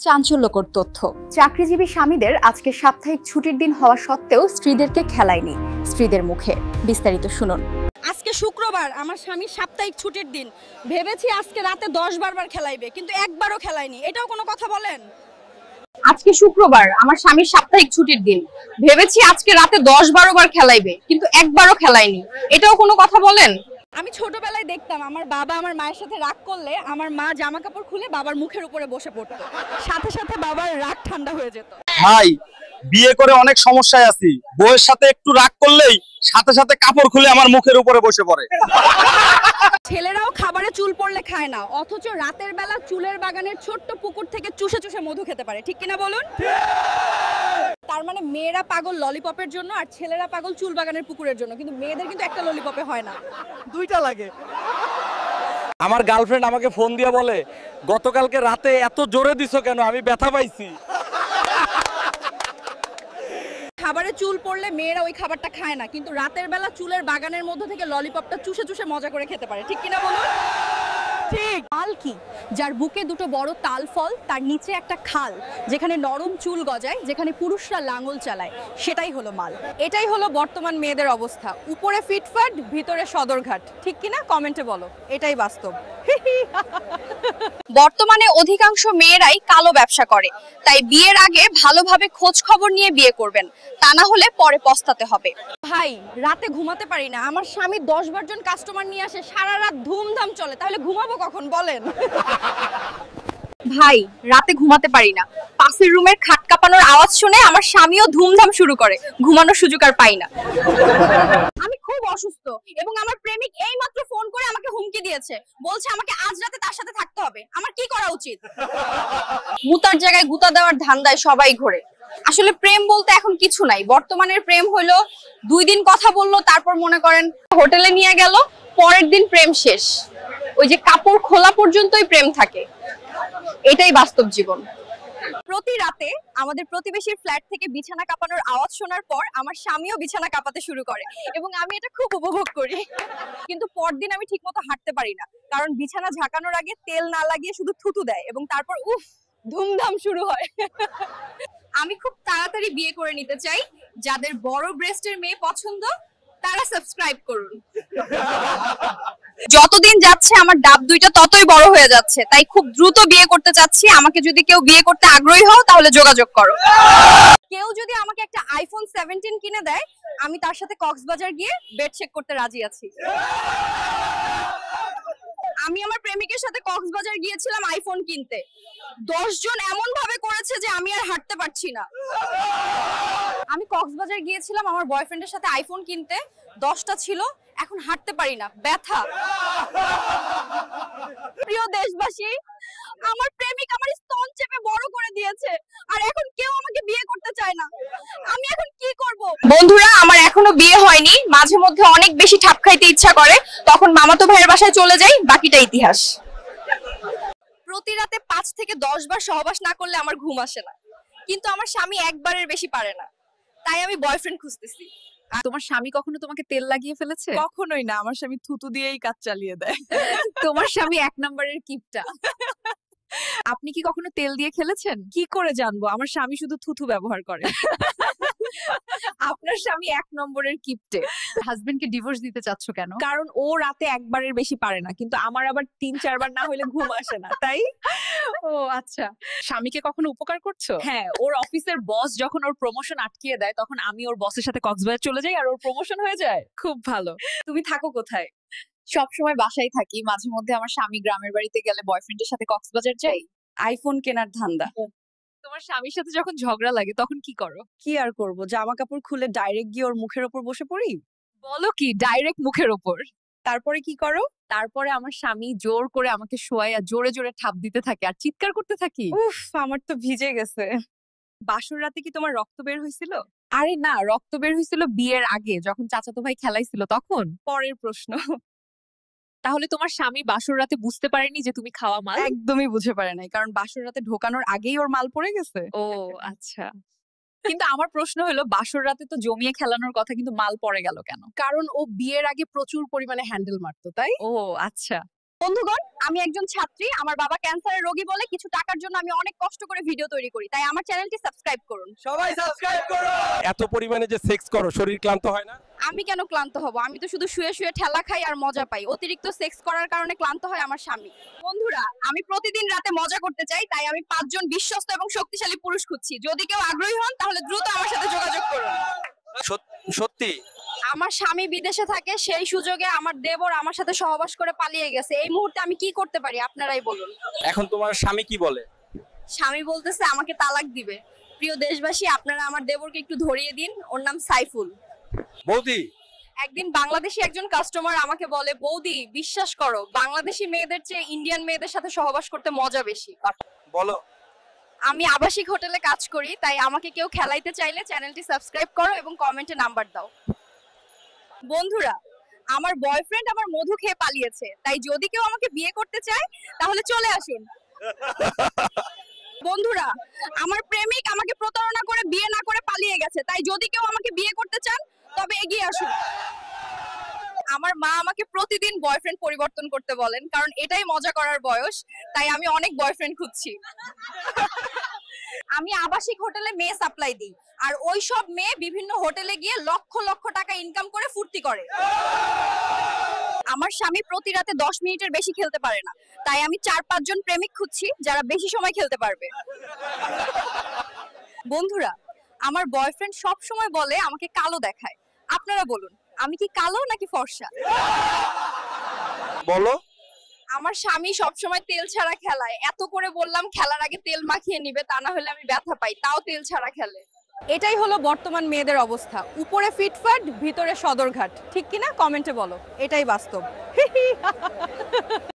চাঞ্চল্যকর তথ্য, চাকরিজীবী স্বামীদের আজকে সাপ্তাহিক ছুটির দিন হওয়া সত্ত্বেও স্ত্রীদেরকে খেলায়নি স্ত্রীদের মুখে। বিস্তারিত শুনুন। আজকে শুক্রবার, আমার স্বামীর সাপ্তাহিক ছুটির দিন। ভেবেছি আজকে রাতে 10-12 বার খেলাইবে, কিন্তু একবারও খেলায়নি। এটাও কোনো কথা বলেন? আজকে শুক্রবার, আমার স্বামীর সাপ্তাহিক ছুটির দিন। ভেবেছি আজকে রাতে 10-12 বার খেলাইবে, কিন্তু একবারও খেলায়নি। এটাও কোনো কথা বলেন? আমি ছোটবেলায় দেখতাম আমার বাবা আমার মায়ের সাথে রাগ করলে আমার মা জামা কাপড় খুলে বাবার মুখের উপরে বসে পড়তো, সাথে সাথে বাবার রাগ ঠান্ডা হয়ে যেত। ভাই, বিয়ে করে অনেক সমস্যায় আছি, বউয়ের সাথে একটু রাগ করলেই সাথে সাথে কাপড় খুলে আমার মুখের উপরে বসে পড়ে। ছেলেরাও খাবারে চুল পড়লে খায় না, অথচ রাতের বেলা চুলের বাগানের ছোট্ট পুকুর থেকে চুষে চুষে মধু খেতে পারে, ঠিক কিনা বলুন? তার মানে মেয়েরা পাগল ললিপপের জন্য আর ছেলেরা পাগল চুল বাগানের পুকুরের জন্য, কিন্তু মেয়েদের কিন্তু একটা ললিপপে হয় না, দুইটা লাগে। আমার গার্লফ্রেন্ড আমাকে ফোন দিয়ে বলে, গতকালকে রাতে এত জোরে দিছো কেন, আমি ব্যথা পাইছি। খাবারে চুল পড়লে মেয়েরা ওই খাবারটা খায় না, কিন্তু রাতের বেলা চুলের বাগানের মধ্যে থেকে ললিপপটা চুষে চুষে মজা করে খেতে পারে, ঠিক কিনা বলুন? ঠিক। মাল কি? যার বুকে দুটো বড় তাল ফল, তার নিচে একটা খাল, যেখানে নরম চুল গজায়, যেখানে পুরুষরা লাঙল চালায়, সেটাই হলো মাল। এটাই হলো বর্তমান মেয়েদের অবস্থা, উপরে ফিটফাট, ভিতরে সদরঘাট, ঠিক কিনা? কমেন্টে বলো, এটাই বাস্তব। বর্তমানে অধিকাংশ মেয়েরাই কালো ব্যবসা করে, তাই বিয়ের আগে ভালোভাবে খোঁজ খবর নিয়ে বিয়ে করবেন, তা না হলে পরে পস্তাতে হবে। ভাই, রাতে ঘুমাতে পারি না, আমার স্বামী 10-12 জন কাস্টমার নিয়ে আসে, সারা রাত ধুমধাম চলে, তাহলে ঘুমাবো কখন বলেন? ভাই, রাতে ঘুমাতে পারি না, পাশের রুমের খাট কাঁপানোর আওয়াজ শুনে আমার স্বামীও ধুমধাম শুরু করে, ঘুমানোর সুযোগ আর পাই না। আমি খুব অসুস্থ এবং আমার প্রেমিক এইমাত্র ফোন করে আমাকে হুমকি দিয়েছে, বলছে আমাকে আজ রাতে তার সাথে থাকতে হবে। আমার কি করা উচিত? মুতার জায়গায় গুতা দেওয়ার ধান্দায় সবাই ঘোরে। আসলে প্রেম বলতে এখন কিছু নাই, বর্তমানের প্রেম হইলো 2 দিন কথা বললো, তারপর মনে করেন হোটেলে নিয়ে গেল, পরের দিন প্রেম শেষ। ওই যে কাপড় খোলা পর্যন্তই প্রেম থাকে, এটাই বাস্তব জীবন। প্রতি রাতে আমাদের প্রতিবেশীর ফ্ল্যাট থেকে বিছানা কাঁপানোর আওয়াজ শোনার পর আমার স্বামীও বিছানা কাঁপাতে শুরু করে এবং আমি এটা খুব উপভোগ করি, কিন্তু পরদিন আমি ঠিকমতো হাঁটতে পারি না, কারণ বিছানা ঝাঁকানোর আগে তেল না লাগিয়ে শুধু থুতু দেয় এবং তারপর উফ, ধুমধাম শুরু হয়। আমি খুব তাড়াতাড়ি বিয়ে করে নিতে চাই, যাদের বড় ব্রেস্টের মেয়ে পছন্দ তারা সাবস্ক্রাইব করুন। যতদিন যাচ্ছে আমার ডাব দুইটা ততই বড় হয়ে যাচ্ছে, তাই খুব দ্রুত বিয়ে করতে চাচ্ছি। আমাকে যদি কেউ বিয়ে করতে আগ্রহী হও তাহলে যোগাযোগ করো। কেউ যদি আমাকে একটা আইফোন 17 কিনে দেয়, আমি তার সাথে কক্সবাজার গিয়ে বেড চেক করতে রাজি আছি। আমি আমার প্রেমিকের সাথে কক্সবাজার গিয়েছিলাম আইফোন কিনতে, 10 জন এমন ভাবে করেছে যে আমি আর হাঁটতে পারছি না। আমি কক্সবাজার গিয়েছিলাম আমার বয়ফ্রেন্ডের সাথে আইফোন কিনতে, 10টা ছিল, এখন হাঁটতে পারি না, ব্যথা। প্রিয় দেশবাসী, আমার প্রেমিক আমার স্তন চেপে বড় করে দিয়েছে আর এখন কেউ আমাকে বিয়ে করতে চায় না। আমি এখন কি করব? বন্ধুরা, আমার এখনো বিয়ে হয়নি, মাঝে মধ্যে অনেক বেশি ঠাপ খাইতে ইচ্ছা করে, তখন মামাতো ভাইয়ের বাসায় চলে যাই, বাকিটা ইতিহাস। প্রতি রাতে 5 থেকে 10 বার সহবাস না করলে আমার ঘুম আসে না, কিন্তু আমার স্বামী একবারের বেশি পারে না, তাই আমি বয়ফ্রেন্ড খুঁজতেছি। তোমার স্বামী কখনো তোমাকে তেল লাগিয়ে ফেলেছে? কখনোই না, আমার স্বামী থুতু দিয়েই কাজ চালিয়ে দেয়। তোমার স্বামী 1 নম্বরের কিপটা। আপনি কি কখনো তেল দিয়ে খেলেছেন? কি করে জানবো? আমার স্বামী শুধু থুতু ব্যবহার করে। আপনার স্বামী 1 নম্বরের কিপটে। হাজবেন্ডকে ডিভোর্স দিতে চাচ্ছ কেন? কারণ ও রাতে একবারের বেশি পারে না, কিন্তু আমার আবার 3-4 বার না হলে ঘুম আসে না, তাই। ও আচ্ছা। স্বামীকে কখনো উপকার করছো? হ্যাঁ, ওর অফিসের বস যখন ওর প্রমোশন আটকিয়ে দেয়, তখন আমি ওর বসের সাথে কক্সবাজার চলে যাই আর ওর প্রমোশন হয়ে যায়। খুব ভালো। তুমি থাকো কোথায়? সব সময় বাসায় থাকি, মাঝে মধ্যে আমার স্বামী গ্রামের বাড়িতে গেলে বয়ফ্রেন্ডের সাথে কক্সবাজার যাই। আইফোন কেনার ধান্দা। তোমার স্বামীর সাথে যখন ঝগড়া লাগে তখন কি করো? কি আর করব, জামা কাপড় খুলে ডাইরেক্ট গিয়ে ওর মুখের ওপর বসে পড়ি। বলো কি, ডাইরেক্ট মুখের ওপর? তারপরে কি করো? তারপরে আমার স্বামী জোর করে আমাকে শোয়াইয়া জোরে জোরে ঠাপ দিতে থাকে আর চিৎকার করতে থাকি। উফ, আমার তো ভিজে গেছে। বাসর রাতে কি তোমার রক্ত বের হয়েছিল? আরে না, রক্ত বের হয়েছিল বিয়ের আগে, যখন চাচাতো ভাই খেলাইছিল তখন। পরের প্রশ্ন। তাহলে তোমার স্বামী বাসর রাতে বুঝতে পারেনি যে তুমি খাওয়া মাল? একদমই বুঝে পারে নাই, কারণ বাসর রাতে ঢোকানোর আগেই ওর মাল পড়ে গেছে। ও আচ্ছা। কিন্তু আমার প্রশ্ন হলো, বাসর রাতে তো জমিয়ে খেলানোর কথা, কিন্তু মাল পড়ে গেল কেন? কারণ ও বিয়ের আগে প্রচুর পরিমাণে হ্যান্ডেল মারতো, তাই। ও আচ্ছা। বন্ধুগণ, আমি একজন ছাত্রী, আমার বাবা ক্যান্সারের রোগী বলে কিছু টাকার জন্য আমি অনেক কষ্ট করে ভিডিও তৈরি করি, তাই আমার চ্যানেলটি সাবস্ক্রাইব করুন। সবাই সাবস্ক্রাইব করো। এত পরিমাণে যে সেক্স করো শরীর ক্লান্ত হয় না? আমি কেন ক্লান্ত হব? আমি তো শুধু শুয়ে শুয়ে ঠেলা খাই আর মজা পাই। অতিরিক্ত সেক্স করার কারণে ক্লান্ত হয় আমার স্বামী। বন্ধুরা, আমি প্রতিদিন রাতে মজা করতে চাই, তাই আমি 5 জন বিশ্বস্ত এবং শক্তিশালী পুরুষ খুঁজছি। যদি কেউ আগ্রহী হন তাহলে দ্রুত আমার সাথে যোগাযোগ করুন। সত্যি? আমার স্বামী বিদেশে থাকে, সেই সুযোগে আমার দেবর আমার সাথে সহবাস করে পালিয়ে গেছে। এই মুহূর্তে আমি কি করতে পারি আপনারাই বলুন। এখন তোমার স্বামী কি বলে? স্বামী বলতেছে আমাকে তালাক দিবে। প্রিয় দেশবাসী, আপনারা আমার দেবরকে একটু ধরিয়ে দিন, ওর নাম সাইফুল। বৌদি, একদিন বাংলাদেশি একজন কাস্টমার আমাকে বলে, বৌদি বিশ্বাস করো, বাংলাদেশি মেয়েদের চেয়ে ইন্ডিয়ান মেয়েদের সাথে সহবাস করতে মজা বেশি। বলো। আমি আবাসিক হোটেলে কাজ করি, তাই আমাকে কেউ খেলাইতে চাইলে চ্যানেলটি সাবস্ক্রাইব করো এবং কমেন্টে নাম্বার দাও। বন্ধুরা, আমার বয়ফ্রেন্ড আমার মধু খেয়ে পালিয়েছে, তাই যদি কেউ আমাকে বিয়ে করতে চায় তাহলে চলে আসুন। বন্ধুরা, আমার প্রেমিক আমাকে প্রতারণা করে বিয়ে না করে পালিয়ে গেছে, তাই যদি কেউ আমাকে বিয়ে করতে চান তবে এগিয়ে আসুন। আমার মা আমাকে প্রতিদিন বয়ফ্রেন্ড পরিবর্তন করতে বলেন, কারণ এটাই মজা করার বয়স, তাই আমি অনেক বয়ফ্রেন্ড খুঁজছি। আমি আবাসিক হোটেলে মেয়ে সাপ্লাই দিই, আর ওই সব মেয়ে বিভিন্ন হোটেলে গিয়ে লক্ষ লক্ষ টাকা ইনকাম করে ফুর্তি করে। আমার স্বামী প্রতি রাতে 10 মিনিটের বেশি খেলতে পারে না, তাই আমি 4-5 জন প্রেমিক খুঁজছি যারা বেশি সময় খেলতে পারবে। বন্ধুরা, আমার বয়ফ্রেন্ড সব সময় বলে আমাকে কালো দেখায়। আপনারা বলুন, আমি কি কালো নাকি ফর্সা? বলো। আমার স্বামী সবসময় তেল ছাড়া খেলায়। এত করে বললাম খেলার আগে তেল মাখিয়ে নিবে, তা না হলে আমি ব্যথা পাই, তাও তেল ছাড়া খেলে। এটাই হলো বর্তমান মেয়েদের অবস্থা, উপরে ফিটফাট ভিতরে সদরঘাট। ঠিক কিনা কমেন্টে বলো, এটাই বাস্তব।